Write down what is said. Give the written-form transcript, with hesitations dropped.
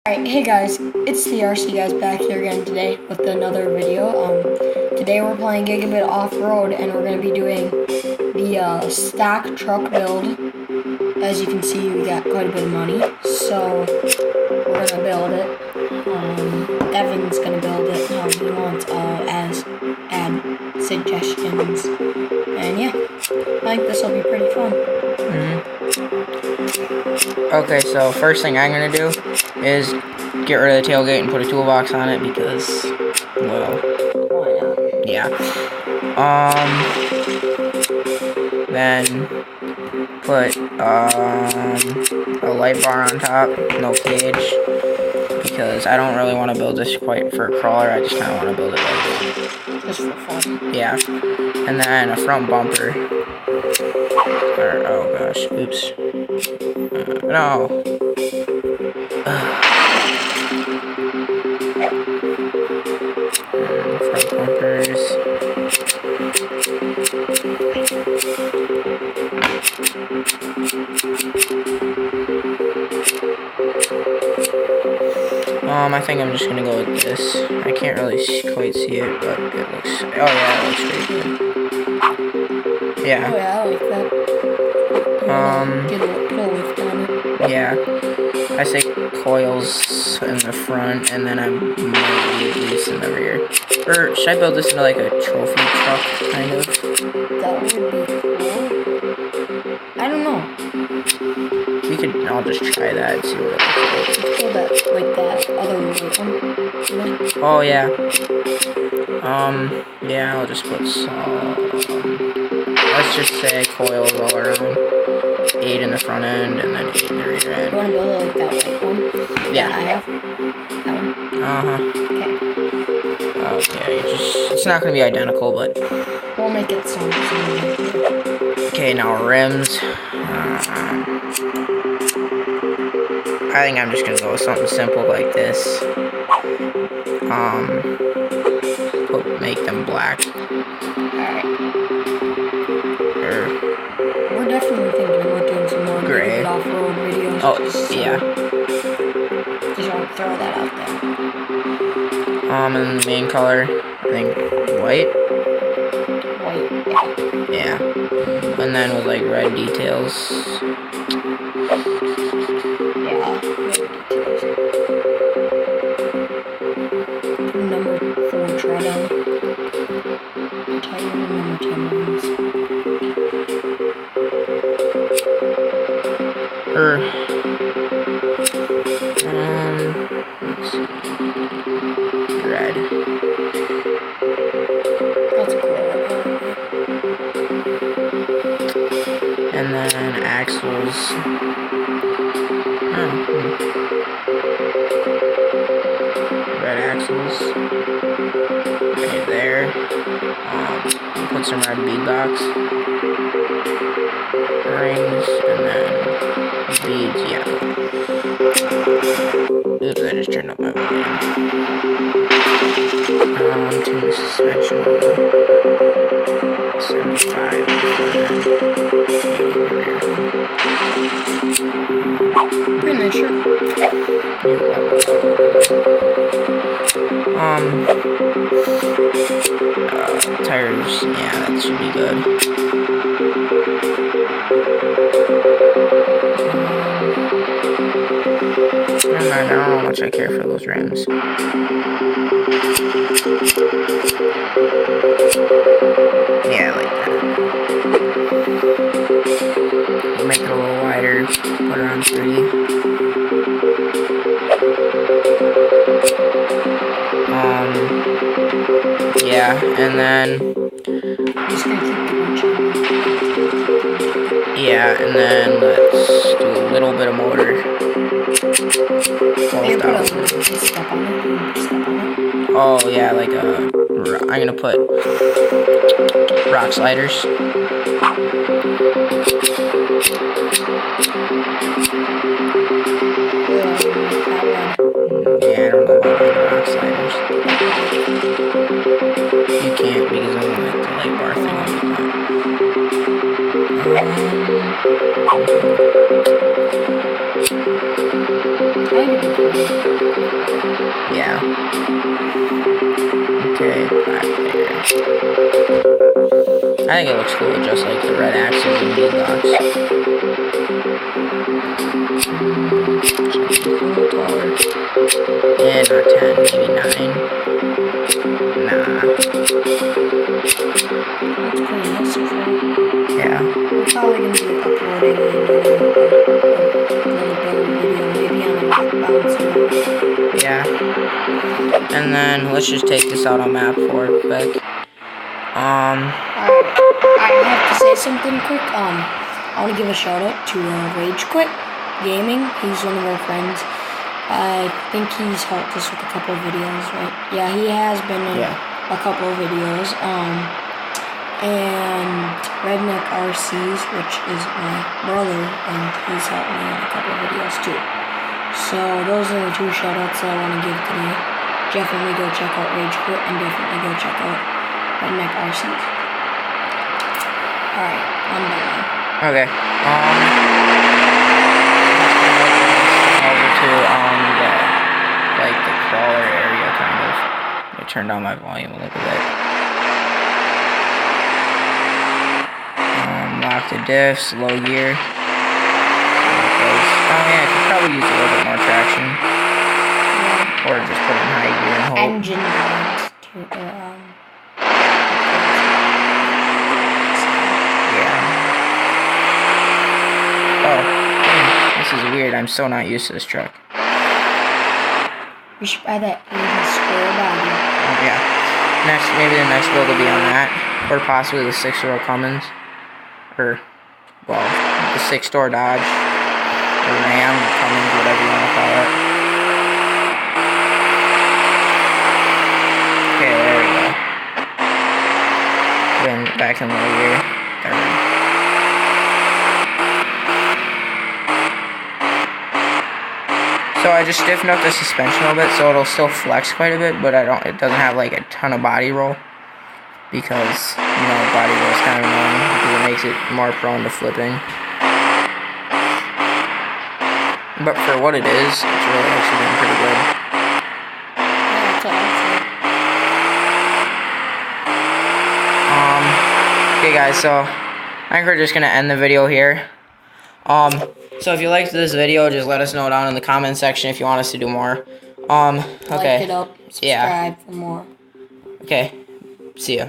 Alright, hey guys, it's the RC guys back here again today with another video. Today we're playing Gigabit Off-Road and we're going to be doing the stack truck build. As you can see, we got quite a bit of money, so we're going to build it. Evan's going to build it how he wants, add suggestions. And yeah, I think this will be pretty fun. Okay, so first thing I'm going to do is get rid of the tailgate and put a toolbox on it because, well, Why not? yeah. Then put a light bar on top, no cage, because I don't really want to build this quite for a crawler. I just kind of want to build it like, Just for fun. yeah. And then a front bumper. Or, oh gosh, oops. No. Front bumpers. I think I'm just gonna go with this. I can't really quite see it, but it looks. Oh yeah, it looks pretty good. Yeah. Oh yeah, I like that. Get a lift on it. Yeah. I say coils in the front, and then I might leave these in the rear. Or should I build this into like a trophy truck, kind of? That would be cool. I don't know. We could. I'll just try that and see what it looks It's cool that, like that other one. like. Oh yeah. Yeah. I'll just put some. Let's just say coils all around. 8 in the front end and then 8 in the rear You end. want to build it like that white one? Yeah. I have. That one? Okay. It's not gonna be identical, but. We'll make it similar. Okay, now rims. I think I'm just gonna go with something simple like this. Make them black. Alright. We're definitely thinking about doing some more Gray. off-road videos. Oh, so yeah. Just want to throw that out there. And the main color, I think white. White. Yeah. And then with like red details. Yeah. Number 4 tread on. Tire number 10 ones. Let's see. Red. That's cool. And then axles. Red axles. Right there. Put some red bead box. Rings and then beads, yeah. Oops, I just turned up my volume. Tune the suspension oil. 75. Pretty nice shirt. Tires, yeah, that should be good. Never mind, I don't know how much I care for those rims. Yeah, I like that. We'll make it a little wider, put it on 3. Yeah, and then yeah, and then let's do a little bit of motor. 12,000. Oh yeah, like I'm gonna put rock sliders. Yeah, I don't know about the rock sliders. You can't because I don't like the light bar thing on the top. Yeah. Okay, black layer. I think it looks cool, just like the red axes and these dots. A little taller. Yeah, not 10, maybe 9. Nah. That's pretty nice so far. Yeah. I'm probably going to be uploading another build video, maybe on a back bounce. Yeah. And then let's just take this out on map for quick. Alright, I have to say something quick. I want to give a shout out to Rage Quit Gaming. He's one of our friends. I think he's helped us with a couple of videos, right? Yeah, he has been in a couple of videos. And Redneck RCs, which is my brother, and he's helped me in a couple of videos too. So those are the two shout outs that I want to give today. Definitely go check out Rage Quit and definitely go check out Redneck RCs. Alright, I'm done now. Okay. Over to the crawler area kind of. Let me turn down my volume a little bit. Lock the diffs, low gear. Oh yeah, I could probably use a little bit more traction. Yeah. Or just put in high gear and hold. Engine balance to yeah. Oh, this is weird. I'm so not used to this truck. We should buy that 80 square body. Oh yeah. Maybe the next build will be on that, or possibly the 6-door Cummins. Or, well, the 6-door Dodge, or Ram, or Cummins, whatever you want to call it. Okay, there we go. Then back in low gear. There we go. So I just stiffened up the suspension a little bit, so it'll still flex quite a bit, but it doesn't have like a ton of body roll. Because, you know, body roll is kind of annoying because it makes it more prone to flipping. But for what it is, it's really actually doing pretty good. Yeah, that's awesome. Okay guys, so I think we're just gonna end the video here. So if you liked this video, just let us know down in the comment section if you want us to do more. Okay. Like it up, subscribe for more. Okay. See ya.